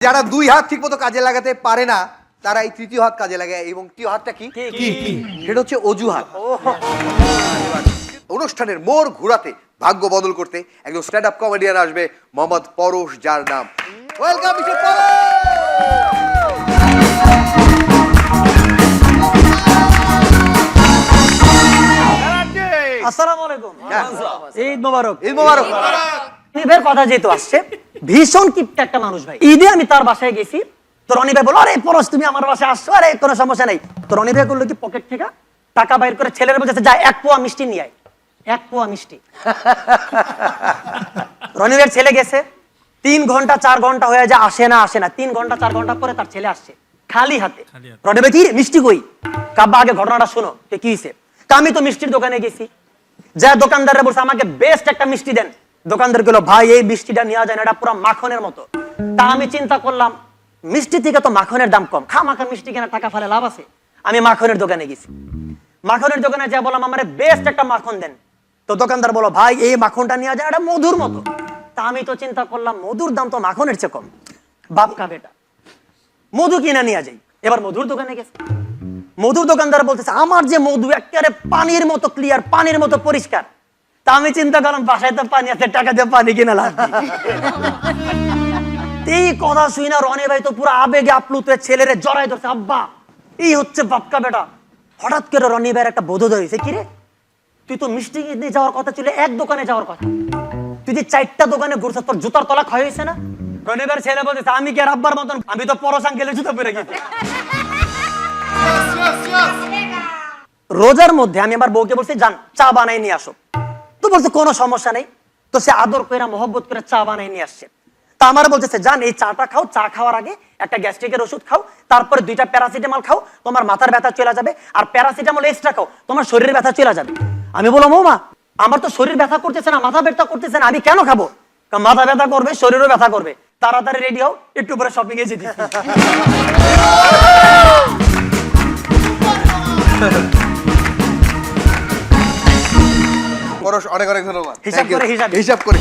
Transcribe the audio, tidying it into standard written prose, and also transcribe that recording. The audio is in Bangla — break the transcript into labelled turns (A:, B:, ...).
A: যারা দুই হাত ঠিকমতো কাজে লাগাতে পারে না তারা এই তৃতীয় হাত কাজে লাগায় এবং তৃতীয় হাতটা কি সেটা হচ্ছে অজুহাত। অনুষ্ঠানের মোড় ঘোরাতে ভাগ্য বদল করতে একজন স্ট্যান্ড আপ কমেডিয়ান আসবে, মোহাম্মদ পরশ, যার নাম। ওয়েলকাম মিস্টার পরশ।
B: আসসালামু আলাইকুম। ঈদ মোবারক।
A: ঈদ মোবারক।
B: রনিবের কথা যেহেতু আসছে, ভীষণ কিপটা একটা মানুষ ভাই। ঈদে আমি তার বাসায় গেছি, তো রনি ভাই বলল, আরে পরশ তুমি আমার বাসায় আসছো, আরে কোনো সমস্যা নেই। তো রনি ভাই করলো কি, পকেট থেকে টাকা বাইর করে ছেলের বলছে, যা 1 পোয়া মিষ্টি নিয়ে আয়। 1 পোয়া মিষ্টি। রনি ভাইয়ের ছেলে গেছে, 3 ঘন্টা 4 ঘন্টা হয়ে যায়, আসে না। 3 ঘন্টা 4 ঘন্টা পরে তার ছেলে আসছে খালি হাতে। রনি ভাই, কি মিষ্টি কই? কাব্বা আগে ঘটনাটা শোনো, কি হয়েছে? আমি তো মিষ্টির দোকানে গেছি, যা দোকানদাররা বলছে আমাকে বেস্ট একটা মিষ্টি দেন। দোকানদার গেল, ভাই এই মিষ্টিটা নেওয়া যায় না, এটা পুরো মাখনের মতো। তা আমি চিন্তা করলাম, মিষ্টি থেকে তো মাখনের দাম কম, খামাখা মিষ্টি কেনা টাকা ফেলে লাভ আছে। আমি মাখনের দোকানে গেছি, মাখনের দোকানে যা বললাম আমার বেস্ট একটা মাখন দেন। তো দোকানদার বলো, ভাই এই মাখনটা নেওয়া যায়, এটা মধুর মতো। তা আমি তো চিন্তা করলাম, মধুর দাম তো মাখনের চেয়ে কম, বাপকা বেটা মধু কিনা নিয়ে যাই। এবার মধুর দোকানে গেছে, মধুর দোকানদার বলতেছে আমার যে মধু একেবারে পানির মতো ক্লিয়ার, পানির মতো পরিষ্কার। তা আমি চিন্তা করলাম, বাসায় তো পানি আছে, টাকা দিয়ে পানি কিনা লাভ। এই কথা শুই না রনি ভাই তো পুরো আবেগে আপ্লুত হয়ে ছেলেরে জড়াই ধরছে, আব্বা এই হচ্ছে বাপকা বেটা। হঠাৎ করে রনি ভাইয়ের একটা বোধোদয় হয়েছে, কিরে তুই তো মিষ্টি নিয়ে যাওয়ার কথা ছিল, এক দোকানে যাওয়ার কথা, তুই যে 4টা দোকানে ঘুরছিস, তোর জুতার তলা ক্ষয় হয়েছে না? রনি ভাইয়ের ছেলে বলতেছে, আমি কি আর আব্বার মতন, আমি তো পরশ আঙ্কেলের জুতা পরে গেছি। রোজার মধ্যে আমি আমার বউকে বলছি, যান চা বানাই নিয়ে আসো। তো বলছে কোনো সমস্যা নেই। তো সে আদর করে মহব্বত করে চা বানাই নিয়ে আসছে। তা আমার বলতেছে, যান এই চাটা খাও, চা খাওয়ার আগে একটা গ্যাস্ট্রিকের ওষুধ খাও, তারপরে 2টা প্যারাসিটামল খাও, তোমার মাথার ব্যথা চলে যাবে, আর প্যারাসিটামল এক্সট্রা খাও, তোমার শরীরের ব্যথা চলে যাবে। আমি বললাম, ও মা, আমার তো শরীর ব্যথা করতেছে না, মাথা ব্যথা করতেছে না, আমি কেন খাবো? মাথা ব্যথা করবে, শরীরও ব্যথা করবে, তাড়াতাড়ি রেডি হও, একটু পরে শপিং এ যেতে।
A: পরশ, অনেক অনেক ধন্যবাদ।
B: হিসাব করে
A: হিসাব করে